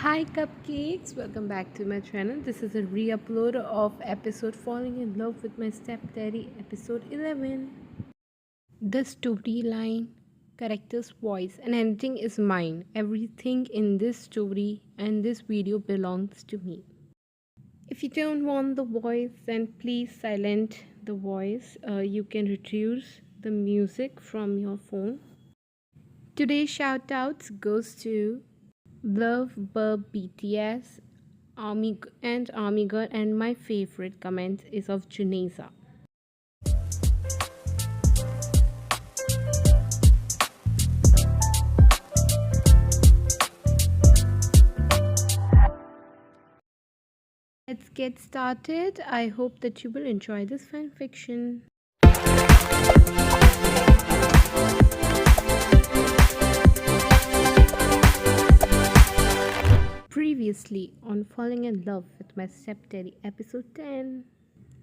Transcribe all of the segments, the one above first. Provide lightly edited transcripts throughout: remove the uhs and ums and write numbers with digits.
Hi cupcakes, welcome back to my channel. This is a re-upload of episode Falling in Love with My Stepdaddy, episode 11. The storyline, character's voice and everything is mine. Everything in this story and this video belongs to me. If you don't want the voice, then please silent the voice. You can reduce the music from your phone. Today's shoutouts goes to Love Burb BTS, Army Girl, and my favorite comment is of Juneza. Let's get started. I hope that you will enjoy this fan fiction. Previously on Falling in Love with My Stepdaddy, episode 10.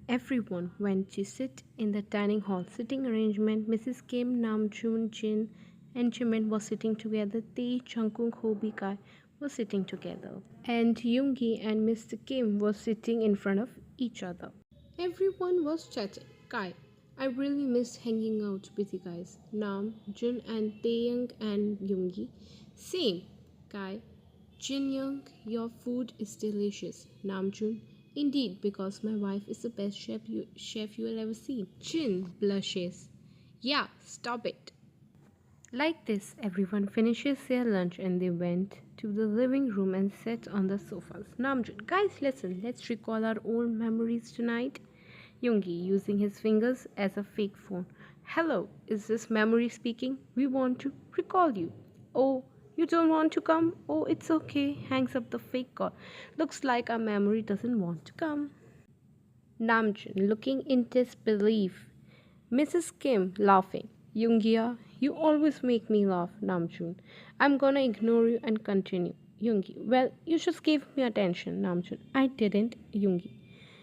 Everyone went to sit in the dining hall. Sitting arrangement: Mrs. Kim, Namjoon, Jin, and Jimin were sitting together. Tae, Jungkook, Hobi, Kai were sitting together. And Yoongi and Mr. Kim were sitting in front of each other. Everyone was chatting. Kai: I really missed hanging out with you guys. Nam, Jun, and Taeyang and Yoongi: same. Kai: Jin Young, your food is delicious. Namjoon: indeed, because my wife is the best chef you will ever see. Jin blushes. Yeah, stop it. Like this, everyone finishes their lunch and they went to the living room and sat on the sofas. Namjoon: guys, listen, let's recall our old memories tonight. Yoongi, using his fingers as a fake phone. Hello, is this memory speaking? We want to recall you. Oh, you don't want to come? Oh, it's okay. Hangs up the fake call. Looks like our memory doesn't want to come. Namjoon, looking in disbelief. Mrs. Kim, laughing. Yoongia, you always make me laugh, Namjoon. I'm gonna ignore you and continue. Yoongi, well, you just gave me attention, Namjoon. I didn't, Yoongi.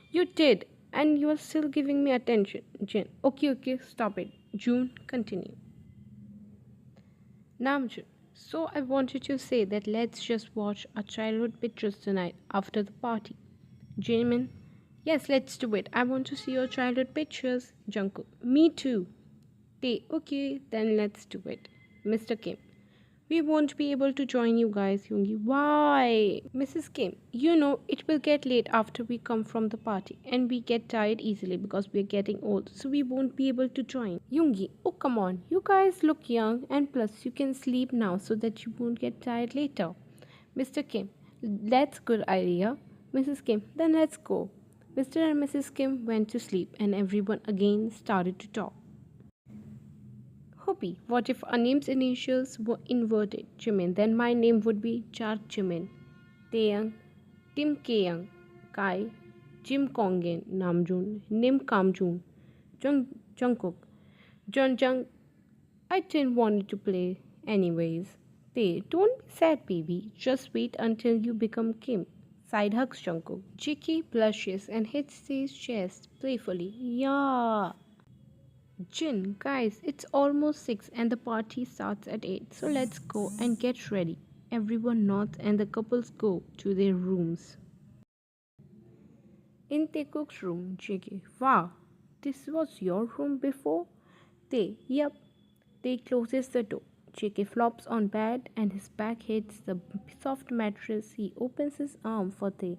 You did, and you are still giving me attention, Jin. Okay, stop it. June, continue. Namjoon, so I wanted to say that let's just watch our childhood pictures tonight after the party. Jimin, yes, let's do it. I want to see your childhood pictures. Jungkook, me too. Tae, okay, then let's do it. Mr. Kim, we won't be able to join you guys, Yoongi. Why? Mrs. Kim, you know it will get late after we come from the party and we get tired easily because we're getting old, so we won't be able to join. Yoongi, oh come on, you guys look young and plus you can sleep now so that you won't get tired later. Mr. Kim, that's good idea. Mrs. Kim, then let's go. Mr. and Mrs. Kim went to sleep and everyone again started to talk. Hopi, what if our name's initials were inverted? Jimin, then my name would be Char Jimin. Taeyang, Tim Keyang. Kai, Jim Kongen. Namjoon, Nim Kamjoon. Jungkook, Jung. I didn't want to play anyways. Tae, don't be sad, baby. Just wait until you become Kim. Side hugs Jungkook. JK blushes and hits Tae's chest playfully. Yeah. Jin, guys, it's almost 6 and the party starts at 8. So let's go and get ready. Everyone nods and the couples go to their rooms. In Taekook's room, JK, wow, this was your room before? Tae, yep. Tae closes the door. JK flops on bed and his back hits the soft mattress. He opens his arm for Tae.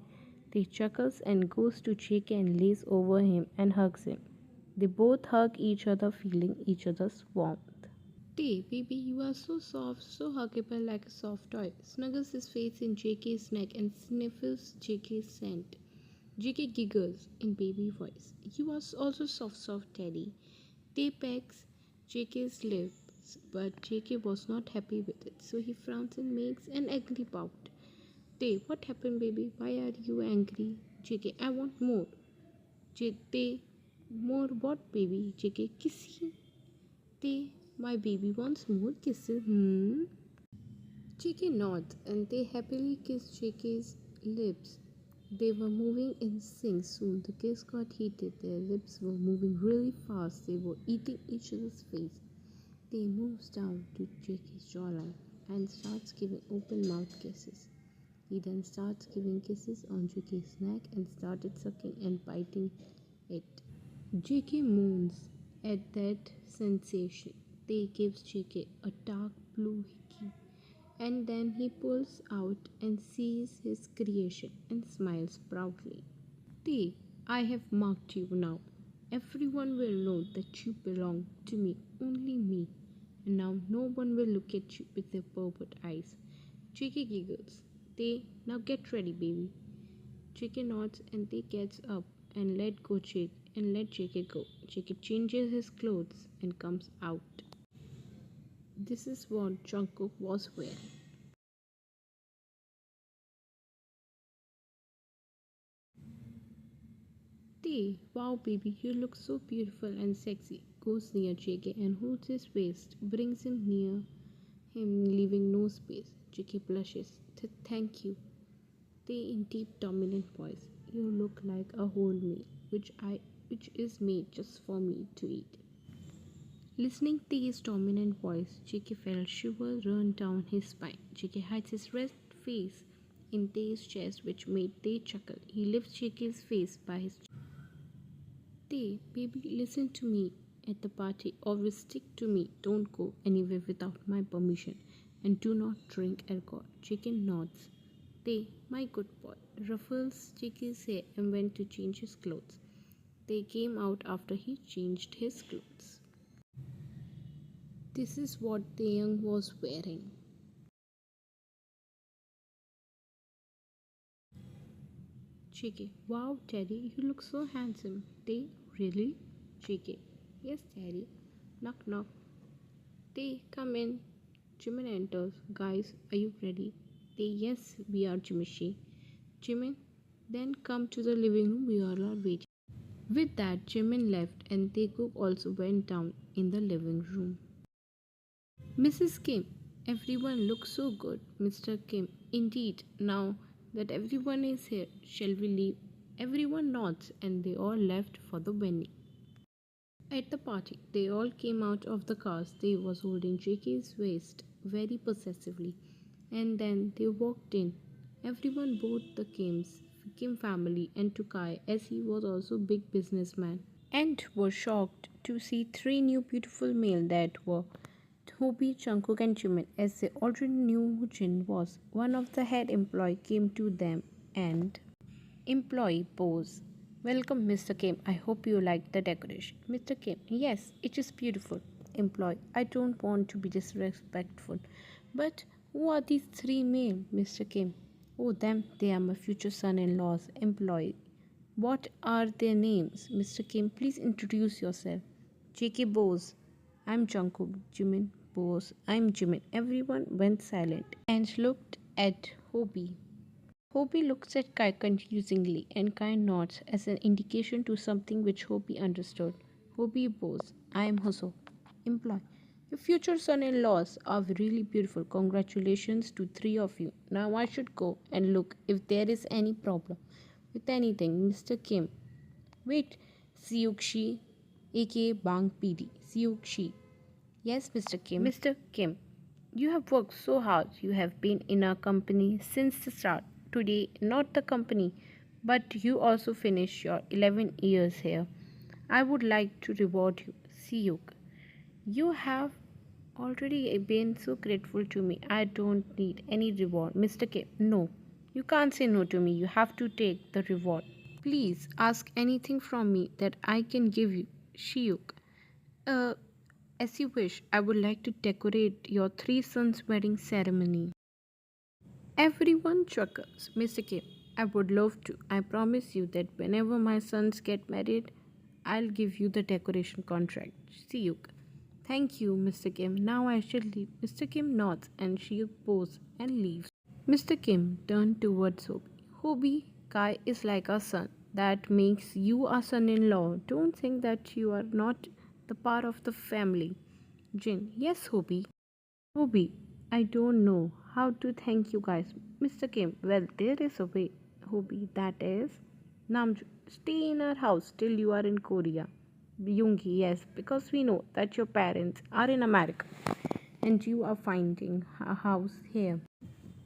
Tae chuckles and goes to JK and lays over him and hugs him. They both hug each other, feeling each other's warmth. Tay, baby, you are so soft, so huggable like a soft toy. Snuggles his face in JK's neck and sniffles JK's scent. JK giggles in baby voice. You are also soft teddy. Tay pecks JK's lips, but JK was not happy with it, so he frowns and makes an ugly pout. Tay, what happened, baby? Why are you angry? JK, I want more. Tay, more what, baby? JK, kissy. Tay, my baby wants more kisses. JK nods and they happily kiss JK's lips. They were moving in sync soon. The kiss got heated. Their lips were moving really fast. They were eating each other's face. They moves down to JK's jawline and starts giving open mouth kisses. He then starts giving kisses on JK's neck and started sucking and biting it. JK moans at that sensation. They gives JK a dark blue hickey and then he pulls out and sees his creation and smiles proudly. T, I have marked you now. Everyone will know that you belong to me, only me. And now no one will look at you with their pervert eyes. JK giggles. They, now get ready, baby. JK nods and they gets up and let JK go. JK changes his clothes and comes out. This is what Jungkook was wearing. T, wow baby, you look so beautiful and sexy. Goes near JK and holds his waist, brings him near him, leaving no space. JK blushes. Thank you. They in deep dominant voice. You look like a whole meal, which is made just for me to eat. Listening to his dominant voice, JK felt shivers run down his spine. JK hides his red face in Tae's chest, which made Tae chuckle. He lifts JK's face by his chest. Tae, baby, listen to me at the party or will stick to me. Don't go anywhere without my permission. And do not drink alcohol. JK nods. Tae, my good boy, ruffles JK's hair and went to change his clothes. They came out after he changed his clothes. This is what Taeyang was wearing. JK, wow, Teddy, you look so handsome. Tae, really? JK, yes, Teddy. Knock, knock. Tae, come in. Jimin enters. Guys, are you ready? Tae, yes, we are, Jimishi. Jimin, then come to the living room. We all are waiting. With that, Jimin left and Taekook also went down in the living room. Mrs. Kim, everyone looks so good. Mr. Kim, indeed, now that everyone is here, shall we leave? Everyone nods and they all left for the venue. At the party, they all came out of the cars. They was holding JK's waist very possessively. And then they walked in. Everyone, both the Kim family and Tukai, as he was also a big businessman, and were shocked to see three new beautiful male that were Toby, Jungkook and Jimin. As they already knew who Jin was, one of the head employee came to them and employee pose. Welcome, Mr. Kim. I hope you like the decoration. Mr. Kim, yes, it is beautiful. Employee, I don't want to be disrespectful, but who are these three male, Mr. Kim? Oh, them, they are my future son-in-laws. Employee, what are their names? Mr. Kim, please introduce yourself. JK Bose. I'm Jungkook. Jimin Bose. I'm Jimin. Everyone went silent and looked at Hobie. Hobie looks at Kai confusingly and Kai nods as an indication to something which Hobie understood. Hobie Bose. I am Hoso. Employee. Your future son-in-laws are really beautiful. Congratulations to three of you. Now I should go and look if there is any problem with anything. Mr. Kim. Wait. Siukshi, aka Bang PD. Siukshi. Yes, Mr. Kim. Mr. Kim, you have worked so hard. You have been in our company since the start. Today, not the company, but you also finished your 11 years here. I would like to reward you. Siuk. You have already been so grateful to me. I don't need any reward. Mr. Kim, no. You can't say no to me. You have to take the reward. Please ask anything from me that I can give you. Shiuk. Uh, as you wish, I would like to decorate your three sons' wedding ceremony. Everyone chuckles. Mr. Kim, I would love to. I promise you that whenever my sons get married, I'll give you the decoration contract. Siuk. Thank you, Mr. Kim. Now I shall leave. Mr. Kim nods and Shiuk bows and leaves. Mr. Kim turned towards Hobie. Hobie, Kai is like a son. That makes you a son-in-law. Don't think that you are not the part of the family. Jin, yes, Hobie. Hobie, I don't know how to thank you guys. Mr. Kim, well, there is a way. Hobie, that is. Namju, stay in our house till you are in Korea. Yoongi, yes, because we know that your parents are in America and you are finding a house here.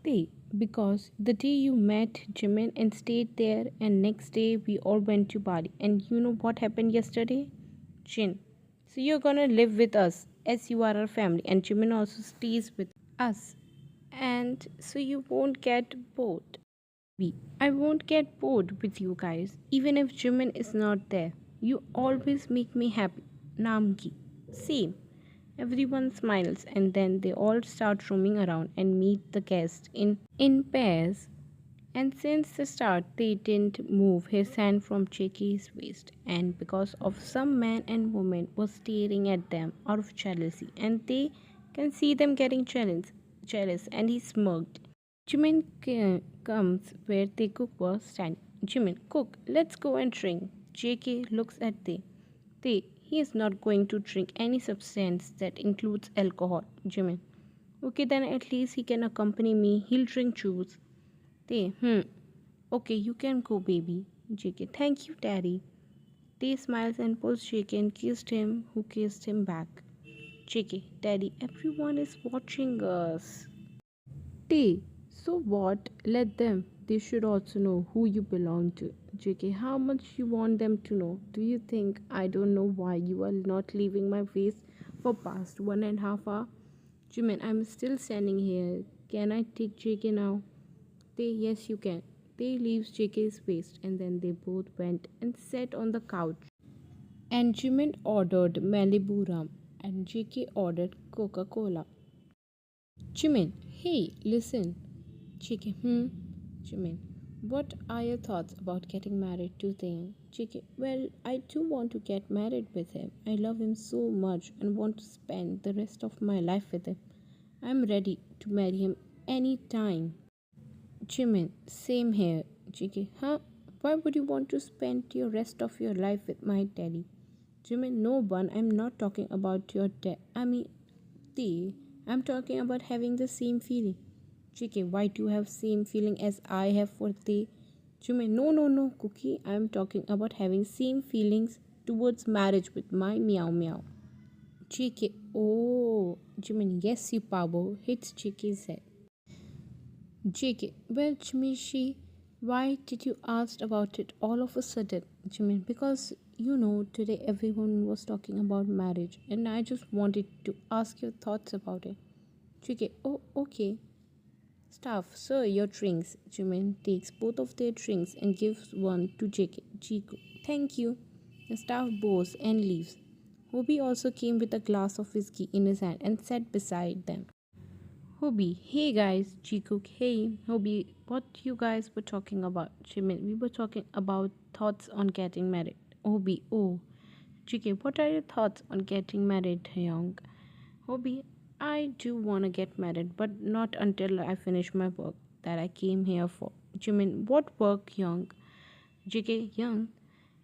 Tae, Because the day you met Jimin and stayed there, and next day we all went to Bali. And you know what happened yesterday? Jin. So you're gonna live with us as you are our family, and Jimin also stays with us. And so you won't get bored. I won't get bored with you guys, even if Jimin is not there. You always make me happy. Namgi. Same. Everyone smiles and then they all start roaming around and meet the guests in pairs. And since the start, they didn't move his hand from Jackie's waist. And because of some man and woman was staring at them out of jealousy, and they can see them getting jealous, and he smirked. Jimin comes where Taekook was standing. Jimin, cook, let's go and drink. JK looks at Tae, he is not going to drink any substance that includes alcohol. Jimin, okay, then at least he can accompany me. He'll drink juice. Tae, okay, you can go, baby. JK, thank you, daddy. Tae smiles and pulls JK and kissed him, who kissed him back. JK, daddy, everyone is watching us. T. So what? Let them. They should also know who you belong to. JK, how much you want them to know? Do you think I don't know why you are not leaving my face for past 1.5 hours? Jimin, I'm still standing here. Can I take JK now? They, yes, you can. They leaves JK's waist and then they both went and sat on the couch. And Jimin ordered Malibu rum and JK ordered Coca-Cola. Jimin, hey, listen. JK, Jimin, what are your thoughts about getting married to Taeyang? JK, well, I do want to get married with him. I love him so much and want to spend the rest of my life with him. I'm ready to marry him anytime. Jimin, same here. JK, huh? Why would you want to spend your rest of your life with my daddy? Jimin, no one. I'm not talking about your dad. I mean, the. I'm talking about having the same feeling. JK, why do you have same feeling as I have for the? Jimin, no, Cookie. I'm talking about having same feelings towards marriage with my meow meow. JK, oh, Jimin, yes, you Pabo. Hits JK's head. JK, well, Jimishi, why did you ask about it all of a sudden? Jimin, because you know, today everyone was talking about marriage and I just wanted to ask your thoughts about it. JK, oh, okay. Staff, sir, your drinks. Jimin takes both of their drinks and gives one to JK. Jiku, thank you. The staff bows and leaves. Hobie also came with a glass of whiskey in his hand and sat beside them. Hobie, hey guys, Taekook, hey, Hobie, what you guys were talking about? Jimin, we were talking about thoughts on getting married. Hobie, oh, JK, what are your thoughts on getting married, Young? Hobie, I do want to get married, but not until I finish my work that I came here for. Jimin, what work, Young? JK, Young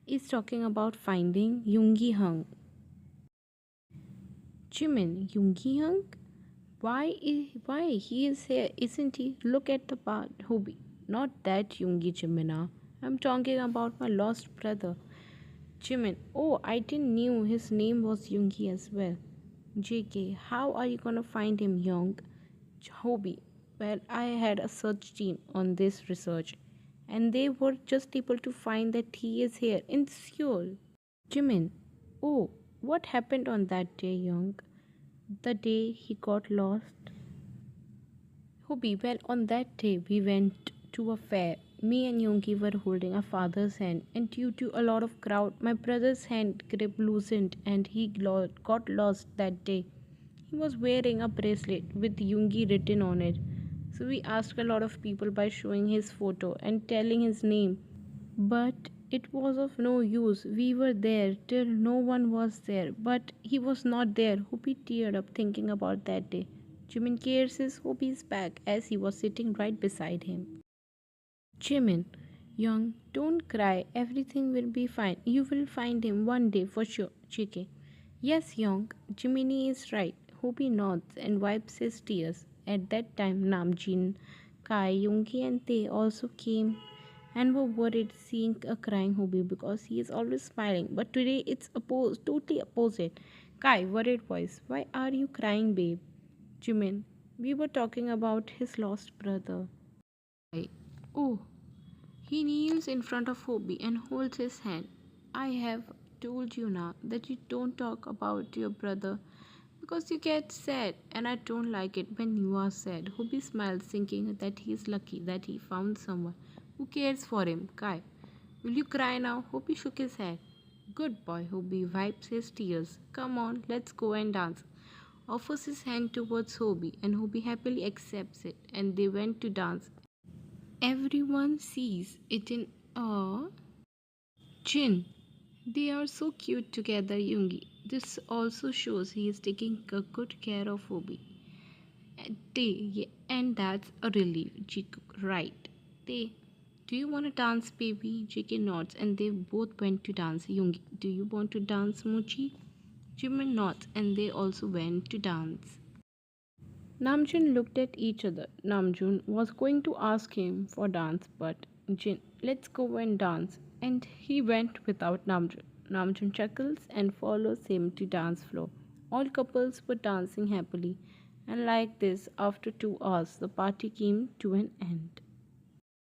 is talking about finding Yoongi Hung. Jimin, Yoongi Hung? Why he is here, isn't he? Look at the part, Hobie. Not that Yoongi Jimina. I'm talking about my lost brother. Jimin. Oh, I didn't knew his name was Yoongi as well. JK, how are you gonna find him, Young? Hobie. Well, I had a search team on this research, and they were just able to find that he is here in Seoul. Jimin. Oh, what happened on that day, Young? The day he got lost? Hobie, well, on that day we went to a fair. Me and Yongi were holding our father's hand, and due to a lot of crowd, my brother's hand grip loosened and he got lost that day. He was wearing a bracelet with Yungi written on it. So we asked a lot of people by showing his photo and telling his name. But it was of no use. We were there till no one was there. But he was not there. Hopi teared up thinking about that day. Jimin cares his Hopi's back as he was sitting right beside him. Jimin, Young, don't cry. Everything will be fine. You will find him one day for sure. JK. Yes, Young. Jiminy is right. Hopi nods and wipes his tears. At that time, Namjin, Kai, Yungi, and they also came and were worried seeing a crying Hobie because he is always smiling. But today it's totally opposite. Kai, worried voice, why are you crying, babe? Jimin, we were talking about his lost brother. Oh, he kneels in front of Hobie and holds his hand. I have told you now that you don't talk about your brother because you get sad, and I don't like it when you are sad. Hobie smiles, thinking that he is lucky that he found someone who cares for him. Kai, will you cry now? Hobie shook his head. Good boy, Hobie wipes his tears. Come on, let's go and dance. Offers his hand towards Hobie, and Hobie happily accepts it, and they went to dance. Everyone sees it in awe. Jin, they are so cute together, Yoongi. This also shows he is taking a good care of Hobie. And that's a relief, Jikook, right? They, do you want to dance, baby? JK nods, and they both went to dance. Yoongi, do you want to dance, Mochi? Jimin nods, and they also went to dance. Namjoon looked at each other. Namjoon was going to ask him for dance, but Jin, let's go and dance. And he went without Namjoon. Namjoon chuckles and follows him to dance floor. All couples were dancing happily, and like this, after 2 hours, the party came to an end.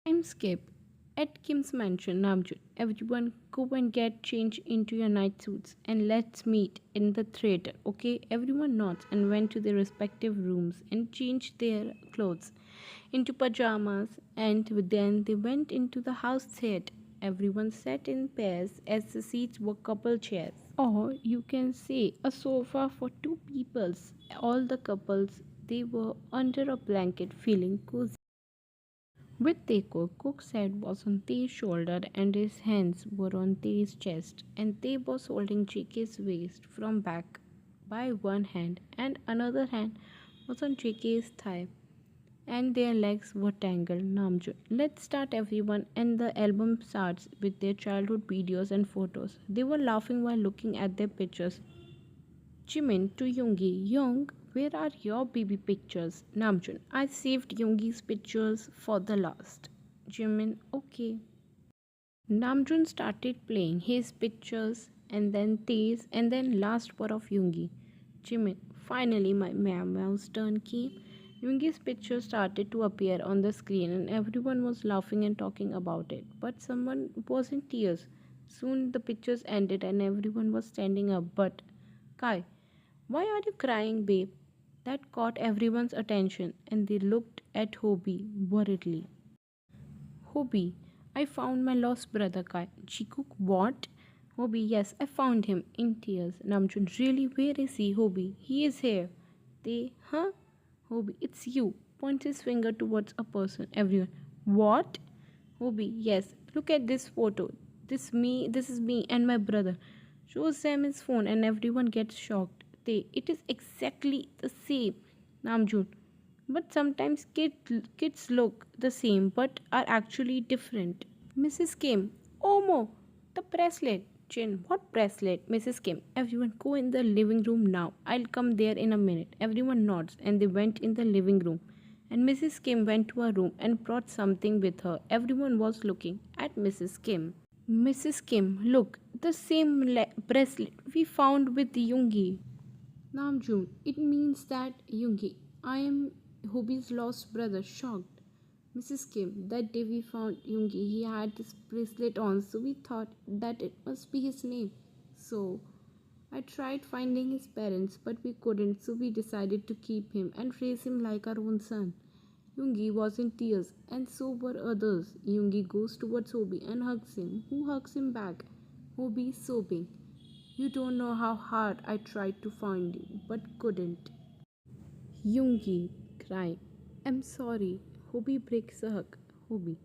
Time skip. At Kim's mansion, Namjoon, everyone go and get changed into your night suits and let's meet in the theater, okay? Everyone nods and went to their respective rooms and changed their clothes into pajamas and then they went into the house theater. Everyone sat in pairs as the seats were couple chairs. Or you can say a sofa for two peoples. All the couples they were under a blanket feeling cozy. With Taekook, Cook's head was on Tae's shoulder and his hands were on Tae's chest, and Tae was holding JK's waist from back by one hand, and another hand was on JK's thigh, and their legs were tangled. Namjoon, let's start everyone, and the album starts with their childhood videos and photos. They were laughing while looking at their pictures. Jimin to Yoongi. Young, where are your baby pictures? Namjoon, I saved Yoongi's pictures for the last. Jimin, okay. Namjoon started playing his pictures and then Tae's and then last one of Yoongi. Jimin, finally my mouse turn came. Yoongi's picture started to appear on the screen and everyone was laughing and talking about it. But someone was in tears. Soon the pictures ended and everyone was standing up. But Kai, why are you crying, babe? That caught everyone's attention and they looked at Hobie worriedly. Hobie, I found my lost brother Kai. Jikook, what? Hobie, yes, I found him in tears. Namjoon, really, where is he? Hobie, he is here. They, huh? Hobie, it's you. Points his finger towards a person. Everyone, what? Hobie, yes, look at this photo. This is me and my brother. Shows them his phone and everyone gets shocked. It is exactly the same. Namjoon, but sometimes kids look the same but are actually different. Mrs. Kim, Omo, the bracelet. Jin, what bracelet? Mrs. Kim, everyone go in the living room now. I'll come there in a minute. Everyone nods and they went in the living room. And Mrs. Kim went to her room and brought something with her. Everyone was looking at Mrs. Kim. Mrs. Kim, look, the same bracelet we found with Yoongi. Namjoon, it means that Yoongi, I am Hobie's lost brother, shocked. Mrs. Kim, that day we found Yoongi, he had this bracelet on, so we thought that it must be his name. So I tried finding his parents, but we couldn't, so we decided to keep him and raise him like our own son. Yoongi was in tears, and so were others. Yoongi goes towards Hobie and hugs him. Who hugs him back? Hobie sobbing. You don't know how hard I tried to find you, but couldn't. Yoongi crying. I'm sorry. Hobie breaks a hug. Hobie,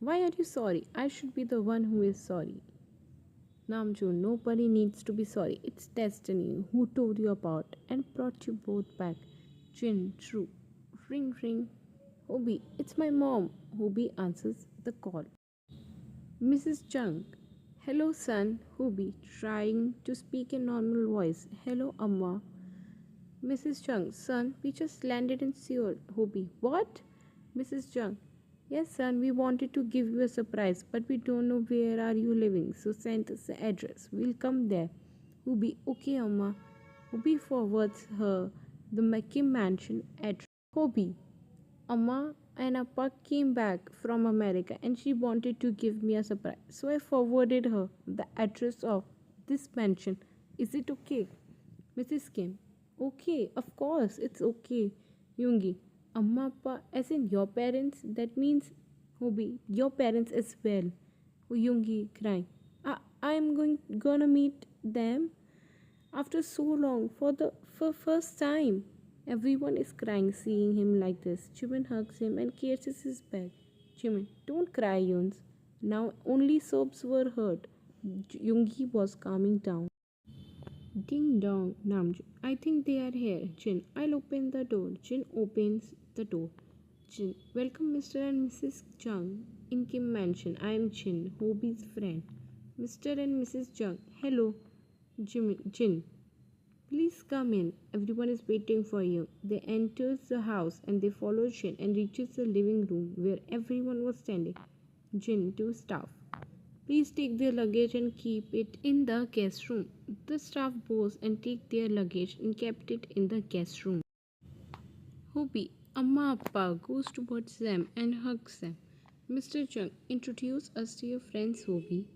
why are you sorry? I should be the one who is sorry. Namjoon, nobody needs to be sorry. It's destiny who told you about and brought you both back. Jin, true. Ring ring. Hobie, it's my mom. Hobie answers the call. Mrs. Jung. Hello, son. Hobie, trying to speak in normal voice. Hello, Amma. Mrs. Jung. Son, we just landed in Seoul. Hobie, what? Mrs. Jung. Yes, son, we wanted to give you a surprise, but we don't know where are you living, so send us the address. We'll come there. Hobie, okay, Amma. Hobie forwards her the Kim mansion address. Hobie, Amma, and Appa came back from America and she wanted to give me a surprise. So I forwarded her the address of this mansion. Is it okay? Mrs. Kim. Okay, of course, it's okay. Yungi. Amma Appa, as in your parents, that means Hobi, your parents as well. Yungi crying. I'm gonna meet them after so long for first time. Everyone is crying seeing him like this. Jimin hugs him and kisses his back. Jimin, don't cry, Yuns. Now only sobs were heard. Yoongi was calming down. Ding dong, Namjoon. I think they are here. Jin, I'll open the door. Jin opens the door. Jin, welcome Mr. and Mrs. Jung in Kim Mansion. I am Jin, Hobie's friend. Mr. and Mrs. Jung, hello. Jin, please come in. Everyone is waiting for you. They enters the house and they follow Jin and reaches the living room where everyone was standing. Jin to staff. Please take their luggage and keep it in the guest room. The staff bows and take their luggage and kept it in the guest room. Hobie, Amma Appa goes towards them and hugs them. Mr. Chung, introduce us to your friends, Hobie.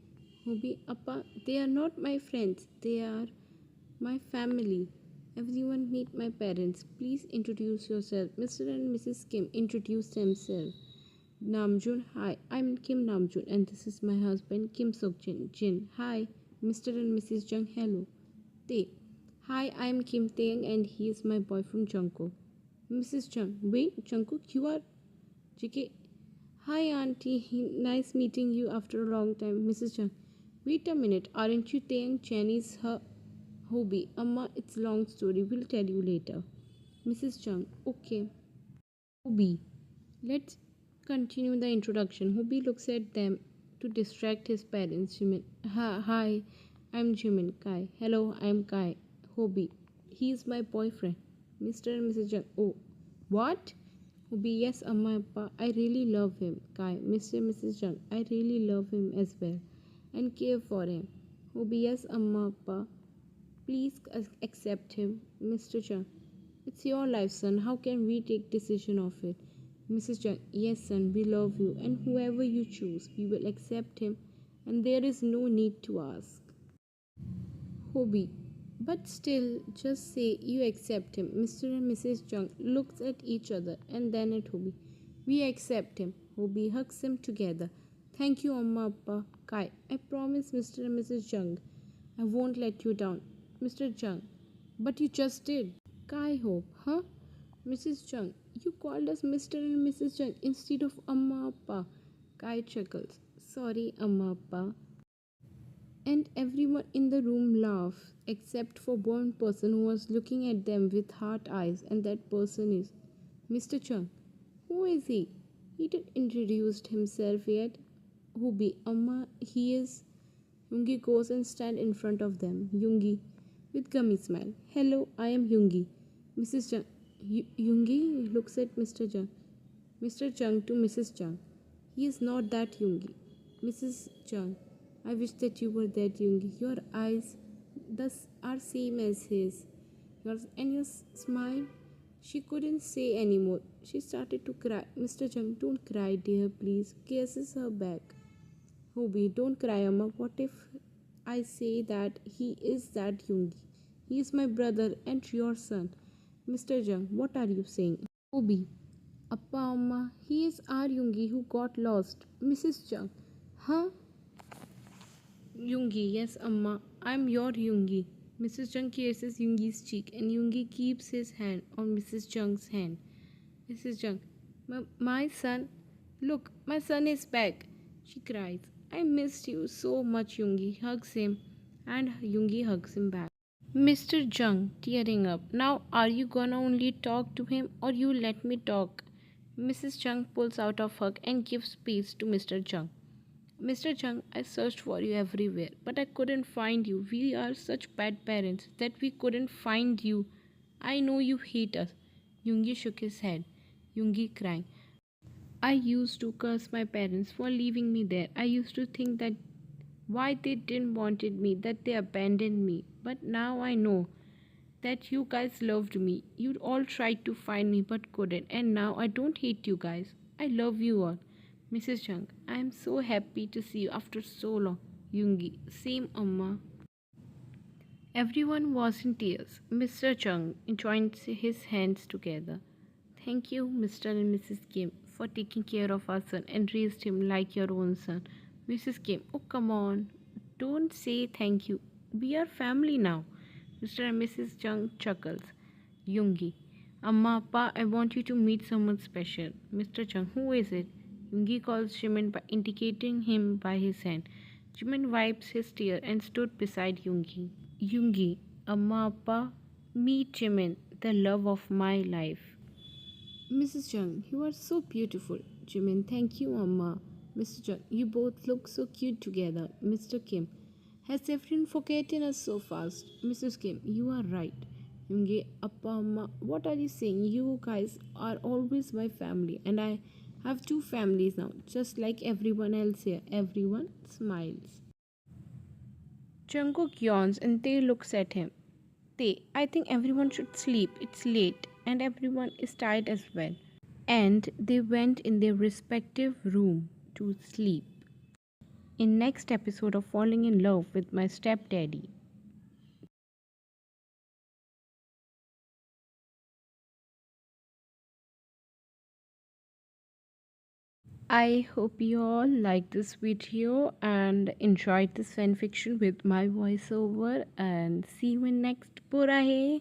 Hobie, Appa, they are not my friends. They are my family. Everyone meet my parents. Please introduce yourself. Mr. and Mrs. Kim introduce themselves. Namjoon, hi, I'm Kim Namjoon and this is my husband Kim Sokjin. Jin, hi, Mr. and Mrs. Jung, hello. Tae, hi, I'm Kim Taeyang and he is my boyfriend Jungkook. Mrs. Jung, wait, Jungkook, you are JK. Hi, auntie, nice meeting you after a long time. Mrs. Jung, wait a minute, aren't you Taeyang? Chinese her hobby. Amma, it's long story, we'll tell you later. Mrs. Jung, okay. Hobie, let's continue the introduction. Hobie looks at them to distract his parents. Jimin. Hi, I'm Jimin. Kai. Hello, I'm Kai. Hobie. He's my boyfriend. Mr. and Mrs. Jung. Oh, what? Hobie. Yes, Amma Appa. I really love him. Kai. Mr. and Mrs. Jung. I really love him as well and care for him. Hobie. Yes, Amma Appa. Please accept him. Mr. Jung. It's your life, son. How can we take decision of it? Mrs. Jung, yes, son, we love you, and whoever you choose, we will accept him, and there is no need to ask. Hobie, but still, just say you accept him. Mr. and Mrs. Jung looks at each other and then at Hobie. We accept him. Hobie hugs him together. Thank you, Amma Appa. Kai, I promise, Mr. and Mrs. Jung, I won't let you down. Mr. Jung, but you just did. Kai Hope, huh? Mrs. Jung, you called us Mr. and Mrs. Jung instead of Amma Appa. Kai chuckles. Sorry, Amma Appa. And everyone in the room laughed except for one person who was looking at them with hard eyes, and that person is Mr. Chung. Who is he? He didn't introduce himself yet. Hobie, Amma, he is. Yoongi goes and stands in front of them. Yoongi, with gummy smile. Hello, I am Yoongi. Mrs. Chung. Yoongi looks at Mr. Chung. Mr. Chung to Mrs. Chung. He is not that Yoongi. Mrs. Chung. I wish that you were that Yoongi. Your eyes thus are same as his. Yours and your smile. She couldn't say anymore. She started to cry. Mr. Chung, don't cry, dear, please. Kisses her back. Hobie, don't cry, Amma. What if I say that he is that Yoongi? He is my brother and your son. Mr. Jung, what are you saying? Hobie, Appa Amma, he is our Yoongi who got lost. Mrs. Jung, huh? Yoongi, yes, Amma, I'm your Yoongi. Mrs. Jung kisses Yoongi's cheek and Yoongi keeps his hand on Mrs. Jung's hand. Mrs. Jung, my son, look, my son is back. She cries. I missed you so much, Yoongi hugs him and Yoongi hugs him back. Mr. Jung, tearing up. Now, are you gonna only talk to him or you let me talk? Mrs. Jung pulls out a hug and gives space to Mr. Jung. Mr. Jung, I searched for you everywhere, but I couldn't find you. We are such bad parents that we couldn't find you. I know you hate us. Yoongi shook his head. Yoongi crying. I used to curse my parents for leaving me there. I used to think that why they didn't wanted me, that they abandoned me. But now I know that you guys loved me. You all tried to find me but couldn't. And now I don't hate you guys. I love you all. Mrs. Chung, I am so happy to see you after so long. Yoongi, same Amma. Everyone was in tears. Mr. Chung joined his hands together. Thank you, Mr. and Mrs. Kim, for taking care of our son and raised him like your own son. Mrs. Kim, oh come on, don't say thank you. We are family now. Mr. and Mrs. Chung chuckles. Yoongi, Amma, Appa, I want you to meet someone special. Mr. Chung, who is it? Yoongi calls Jimin by indicating him by his hand. Jimin wipes his tear and stood beside Yoongi. Yoongi, Amma, Appa, meet Jimin, the love of my life. Mrs. Chung, you are so beautiful. Jimin, thank you, Amma. Mr. Chung, you both look so cute together. Mr. Kim, has everyone forgotten us so fast? Mrs. Kim, you are right. Yoongi, Appa, Amma, what are you saying? You guys are always my family, and I have two families now, just like everyone else here. Everyone smiles. Jungkook yawns and Tae looks at him. Tae, I think everyone should sleep. It's late, and everyone is tired as well. And they went in their respective room to sleep. In next episode of Falling in Love with My Stepdaddy. I hope you all like this video and enjoyed this fanfiction with my voiceover, and see you in next Pura Hai.